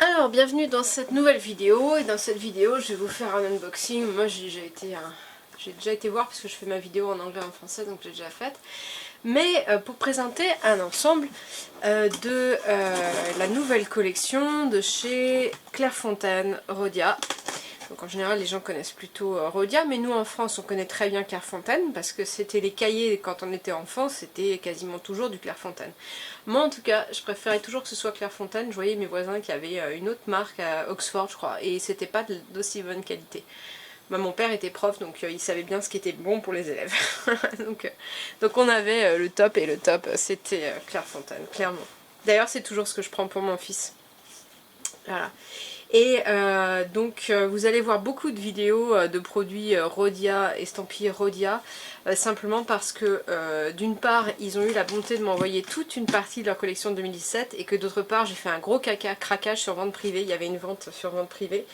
Alors bienvenue dans cette nouvelle vidéo, et dans cette vidéo je vais vous faire un unboxing. Moi j'ai déjà été voir parce que je fais ma vidéo en anglais et en français, donc j'ai déjà faite. Mais pour présenter un ensemble de la nouvelle collection de chez Clairefontaine Rhodia. Donc en général les gens connaissent plutôt Rhodia, mais nous en France on connaît très bien Clairefontaine parce que c'était les cahiers quand on était enfant, c'était quasiment toujours du Clairefontaine. Moi en tout cas je préférais toujours que ce soit Clairefontaine. Je voyais mes voisins qui avaient une autre marque à Oxford je crois, et c'était pas d'aussi bonne qualité. Mon père était prof donc il savait bien ce qui était bon pour les élèves. donc on avait le top, et le top c'était Clairefontaine, clairement. D'ailleurs c'est toujours ce que je prends pour mon fils. Voilà. Et donc vous allez voir beaucoup de vidéos de produits Rhodia, estampillés Rhodia, simplement parce que d'une part ils ont eu la bonté de m'envoyer toute une partie de leur collection de 2017, et que d'autre part j'ai fait un gros craquage sur vente privée. Il y avait une vente sur vente privée,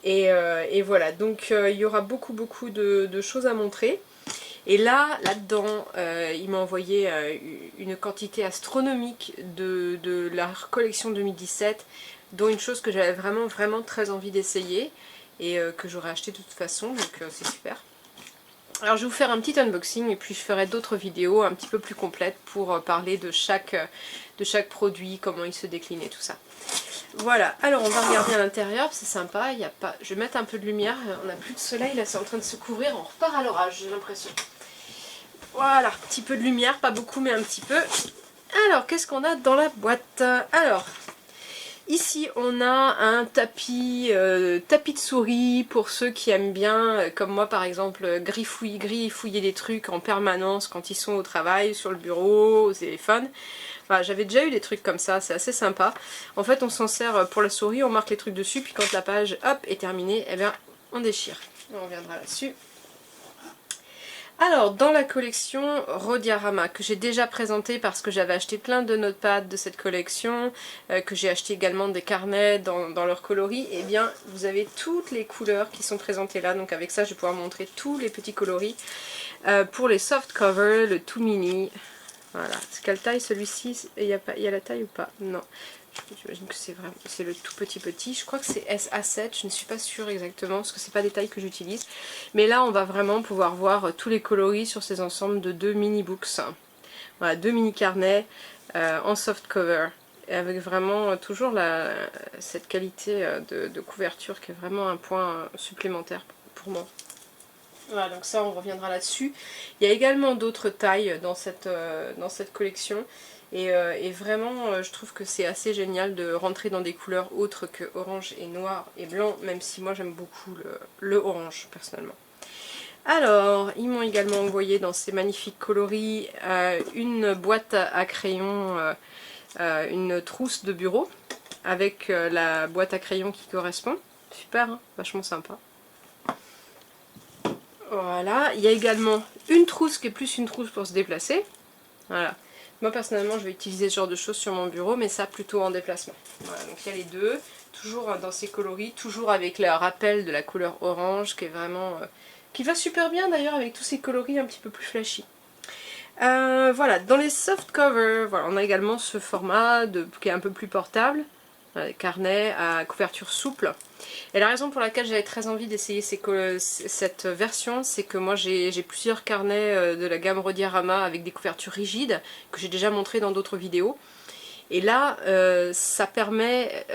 et voilà, donc il y aura beaucoup de choses à montrer. Et là-dedans, il m'a envoyé une quantité astronomique de la collection 2017, dont une chose que j'avais vraiment très envie d'essayer, et que j'aurais acheté de toute façon, donc c'est super. Alors je vais vous faire un petit unboxing, et puis je ferai d'autres vidéos un petit peu plus complètes pour parler de chaque produit, comment il se décline et tout ça. Voilà, alors on va regarder à l'intérieur, c'est sympa, il y a pas... je vais mettre un peu de lumière, on n'a plus de soleil, là c'est en train de se couvrir, on repart à l'orage, j'ai l'impression. Voilà, un petit peu de lumière, pas beaucoup mais un petit peu. Alors, qu'est-ce qu'on a dans la boîte? Alors, ici on a un tapis de souris pour ceux qui aiment bien, comme moi par exemple, grifouiller des trucs en permanence quand ils sont au travail, sur le bureau, au téléphone. Voilà, j'avais déjà eu des trucs comme ça, c'est assez sympa. En fait on s'en sert pour la souris, on marque les trucs dessus, puis quand la page hop est terminée, eh bien on déchire. On reviendra là-dessus. Alors, dans la collection Rhodiarama, que j'ai déjà présentée parce que j'avais acheté plein de notepads de cette collection, que j'ai acheté également des carnets dans leur coloris, et bien vous avez toutes les couleurs qui sont présentées là. Donc avec ça je vais pouvoir montrer tous les petits coloris. Pour les soft covers, le tout mini, voilà. C'est quelle taille celui-ci? Il y a la taille ou pas? Non. J'imagine que c'est le tout petit. Je crois que c'est SA7, je ne suis pas sûre exactement parce que c'est pas des tailles que j'utilise. Mais là on va vraiment pouvoir voir tous les coloris sur ces ensembles de 2 mini books. Voilà, 2 mini carnets en soft cover. Et avec vraiment toujours cette qualité de couverture qui est vraiment un point supplémentaire pour moi. Voilà, donc ça on reviendra là-dessus. Il y a également d'autres tailles dans cette collection. Et vraiment, je trouve que c'est assez génial de rentrer dans des couleurs autres que orange et noir et blanc, même si moi j'aime beaucoup le orange personnellement. Alors, ils m'ont également envoyé dans ces magnifiques coloris une boîte à crayons, une trousse de bureau, avec la boîte à crayons qui correspond. Super, hein, vachement sympa. Voilà, il y a également une trousse qui est plus une trousse pour se déplacer. Voilà. Moi personnellement je vais utiliser ce genre de choses sur mon bureau, mais ça plutôt en déplacement. Voilà, donc il y a les deux, toujours dans ces coloris, toujours avec le rappel de la couleur orange qui est vraiment... qui va super bien d'ailleurs avec tous ces coloris un petit peu plus flashy. Voilà, dans les soft covers, voilà, on a également ce format qui est un peu plus portable. Carnet à couverture souple. Et la raison pour laquelle j'avais très envie d'essayer cette version, c'est que moi j'ai plusieurs carnets de la gamme Rhodiarama avec des couvertures rigides que j'ai déjà montré dans d'autres vidéos. Et là, ça permet...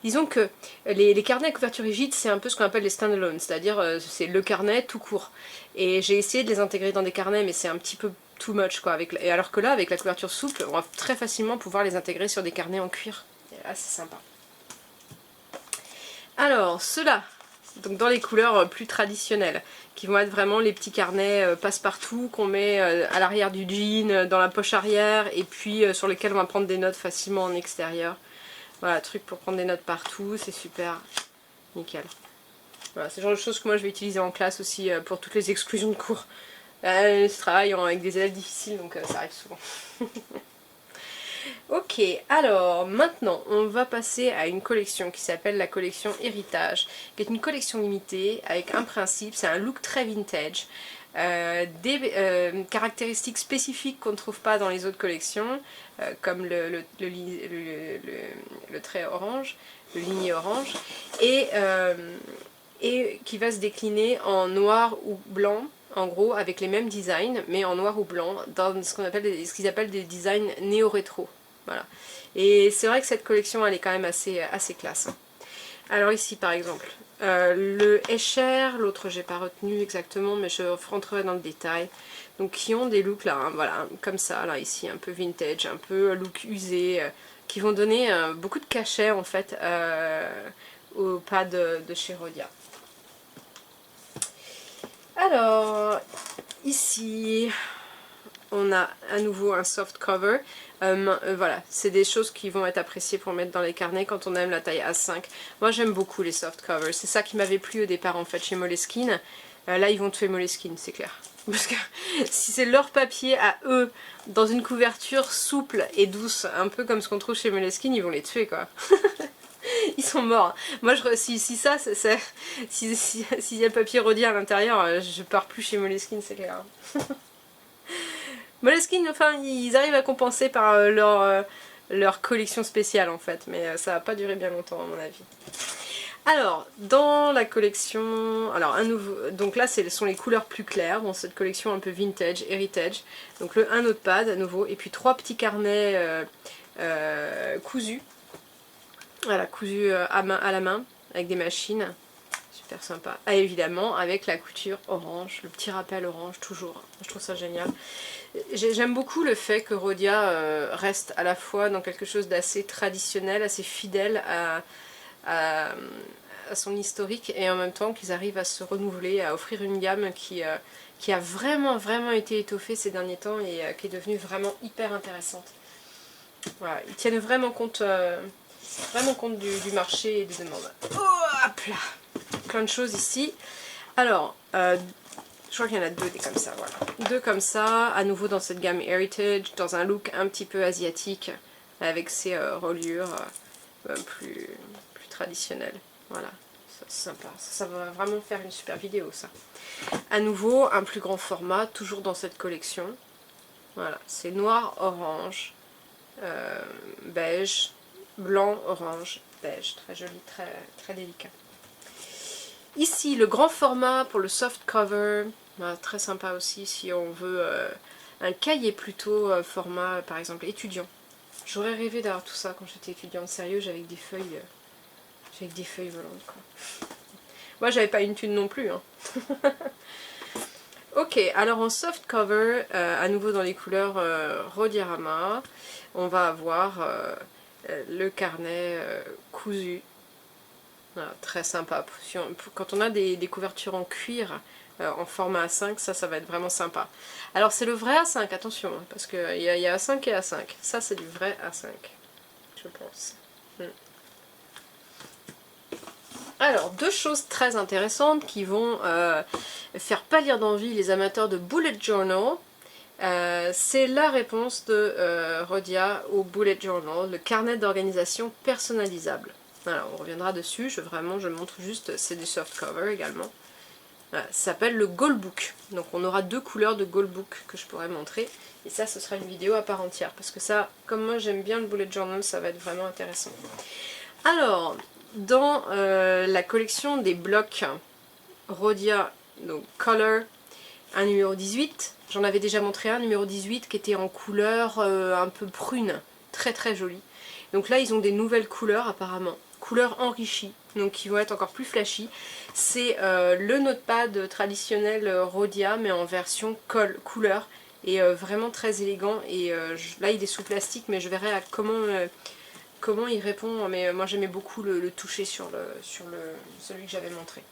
disons que les carnets à couverture rigide, c'est un peu ce qu'on appelle les stand-alone, c'est-à-dire c'est le carnet tout court. Et j'ai essayé de les intégrer dans des carnets, mais c'est un petit peu too much, quoi. Et alors que là, avec la couverture souple, on va très facilement pouvoir les intégrer sur des carnets en cuir. Assez sympa. Alors, ceux-là, donc dans les couleurs plus traditionnelles, qui vont être vraiment les petits carnets passe-partout qu'on met à l'arrière du jean, dans la poche arrière, et puis sur lesquels on va prendre des notes facilement en extérieur. Voilà, truc pour prendre des notes partout, c'est super, nickel. Voilà, c'est le genre de choses que moi je vais utiliser en classe aussi pour toutes les exclusions de cours. Je travaille avec des élèves difficiles, donc ça arrive souvent. Ok, alors maintenant on va passer à une collection qui s'appelle la collection Héritage, qui est une collection limitée avec un principe, c'est un look très vintage. des caractéristiques spécifiques qu'on ne trouve pas dans les autres collections, comme le trait orange, le ligné orange, et qui va se décliner en noir ou blanc, en gros avec les mêmes designs, mais en noir ou blanc, dans ce qu'ils appellent des designs néo-rétro. Voilà. Et c'est vrai que cette collection, elle est quand même assez classe. Alors ici par exemple, le Escher, l'autre j'ai pas retenu exactement, mais je rentrerai dans le détail. Donc qui ont des looks là, hein, voilà, comme ça, là ici, un peu vintage, un peu look usé, qui vont donner beaucoup de cachet en fait au pad de chez Rhodia. Alors, ici, on a à nouveau un soft cover. Voilà, c'est des choses qui vont être appréciées pour mettre dans les carnets quand on aime la taille A5. Moi j'aime beaucoup les soft covers, c'est ça qui m'avait plu au départ en fait chez Moleskine. Là ils vont tuer Moleskine, c'est clair. Parce que si c'est leur papier à eux, dans une couverture souple et douce, un peu comme ce qu'on trouve chez Moleskine, ils vont les tuer quoi. Ils sont morts. Moi, si ça, s'il y a le papier Rhodia à l'intérieur, je pars plus chez Moleskine, c'est clair. Moleskine, enfin, ils arrivent à compenser par leur collection spéciale en fait, mais ça va pas durer bien longtemps à mon avis. Alors, dans la collection, alors un nouveau, donc là ce sont les couleurs plus claires, dans cette collection un peu vintage, heritage. Donc un notepad à nouveau, et puis 3 petits carnets cousus. Voilà, cousu à la main, avec des machines, super sympa. Ah, évidemment, avec la couture orange, le petit rappel orange, toujours. Je trouve ça génial. J'aime beaucoup le fait que Rhodia reste à la fois dans quelque chose d'assez traditionnel, assez fidèle à son historique, et en même temps qu'ils arrivent à se renouveler, à offrir une gamme qui a vraiment été étoffée ces derniers temps et qui est devenue vraiment hyper intéressante. Voilà, ils tiennent vraiment compte du marché et des demandes. Oh, hop là, plein de choses ici. Alors, je crois qu'il y en a 2 des comme ça, voilà. 2 comme ça, à nouveau dans cette gamme Heritage, dans un look un petit peu asiatique, avec ses reliures plus traditionnelles. Voilà, c'est sympa. Ça va vraiment faire une super vidéo, ça. À nouveau, un plus grand format, toujours dans cette collection. Voilà, c'est noir, orange, beige, blanc, orange, beige, très joli, très délicat. Ici, le grand format pour le soft cover, très sympa aussi si on veut un cahier plutôt format par exemple étudiant. J'aurais rêvé d'avoir tout ça quand j'étais étudiante, sérieux, j'avais des feuilles volantes quoi. Moi j'avais pas une thune non plus hein. Ok, alors en soft cover, à nouveau dans les couleurs Rhodiarama, on va avoir le carnet cousu. Voilà, très sympa. Quand on a des couvertures en cuir en format A5, ça va être vraiment sympa. Alors c'est le vrai A5, attention, hein, parce qu'il y a A5 et A5. Ça c'est du vrai A5, je pense. Alors, 2 choses très intéressantes qui vont faire pâlir d'envie les amateurs de bullet journal. C'est la réponse de Rhodia au bullet journal, le carnet d'organisation personnalisable. Alors, on reviendra dessus, je montre juste, c'est du soft cover également. Voilà, ça s'appelle le Goalbook. Donc on aura 2 couleurs de Goalbook que je pourrais montrer. Et ça, ce sera une vidéo à part entière. Parce que ça, comme moi j'aime bien le bullet journal, ça va être vraiment intéressant. Alors, dans la collection des blocs Rhodia, donc Color, un numéro 18. J'en avais déjà montré un, numéro 18, qui était en couleur un peu prune. Très joli. Donc là, ils ont des nouvelles couleurs apparemment. Couleurs enrichies, donc qui vont être encore plus flashy. C'est le notepad traditionnel Rhodia, mais en version couleur. Et vraiment très élégant. Et là, il est sous plastique, mais je verrai comment il répond. Mais moi, j'aimais beaucoup le toucher sur celui que j'avais montré.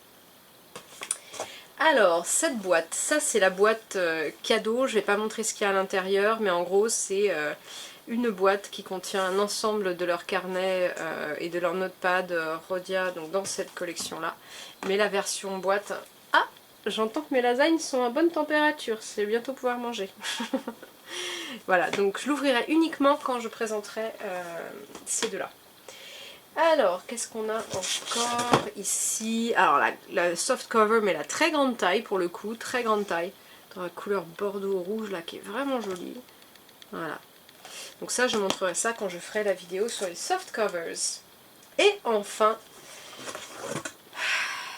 Alors, cette boîte, ça c'est la boîte cadeau. Je vais pas montrer ce qu'il y a à l'intérieur, mais en gros, c'est une boîte qui contient un ensemble de leurs carnets et de leurs notepads Rhodia, donc dans cette collection-là. Mais la version boîte... Ah, j'entends que mes lasagnes sont à bonne température, c'est bientôt pouvoir manger. Voilà, donc je l'ouvrirai uniquement quand je présenterai ces deux-là. Alors, qu'est-ce qu'on a encore ici? Alors, la soft cover, mais la très grande taille pour le coup, très grande taille. dans la couleur bordeaux rouge là qui est vraiment jolie. Voilà. Donc ça, je montrerai ça quand je ferai la vidéo sur les soft covers. Et enfin,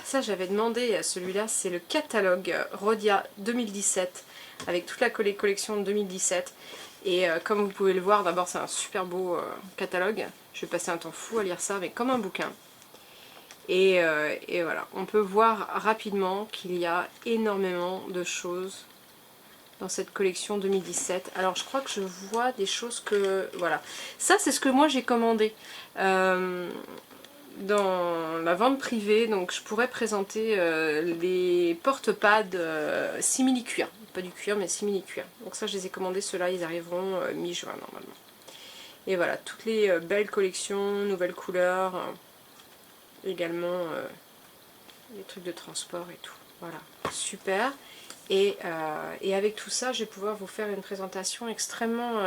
ça j'avais demandé à celui-là, c'est le catalogue Rhodia 2017 avec toute la collection de 2017. Et comme vous pouvez le voir, d'abord c'est un super beau catalogue. Je vais passer un temps fou à lire ça, mais comme un bouquin. Et voilà, on peut voir rapidement qu'il y a énormément de choses dans cette collection 2017. Alors je crois que je vois des choses que... Voilà. Ça c'est ce que moi j'ai commandé dans la vente privée. Donc je pourrais présenter les porte-pads simili-cuir. Pas du cuir mais simili-cuir. Donc ça je les ai commandés, ceux-là ils arriveront mi-juin normalement. Et voilà, toutes les belles collections, nouvelles couleurs. Également les trucs de transport et tout. Voilà, super. Et avec tout ça, je vais pouvoir vous faire une présentation extrêmement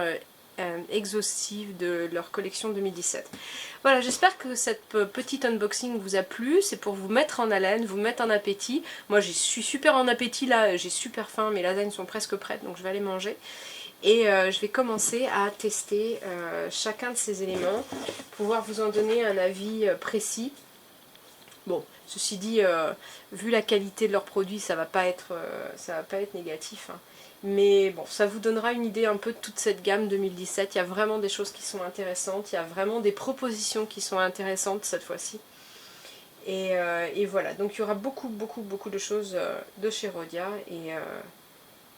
exhaustive de leur collection 2017. Voilà, j'espère que cette petite unboxing vous a plu. C'est pour vous mettre en haleine, vous mettre en appétit. Moi, je suis super en appétit là, j'ai super faim, mes lasagnes sont presque prêtes, donc je vais aller manger. Et je vais commencer à tester chacun de ces éléments, pouvoir vous en donner un avis précis. Bon, ceci dit, vu la qualité de leurs produits, ça va pas être négatif. Hein. Mais bon, ça vous donnera une idée un peu de toute cette gamme 2017. Il y a vraiment des choses qui sont intéressantes. Il y a vraiment des propositions qui sont intéressantes cette fois-ci. Et voilà, donc il y aura beaucoup de choses de chez Rhodia.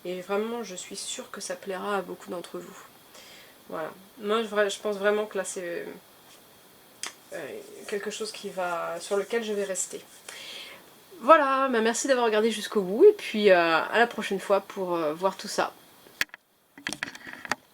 Et vraiment, je suis sûre que ça plaira à beaucoup d'entre vous. Voilà. Moi, je pense vraiment que là, c'est... quelque chose sur lequel je vais rester. Voilà, merci d'avoir regardé jusqu'au bout et puis à la prochaine fois pour voir tout ça.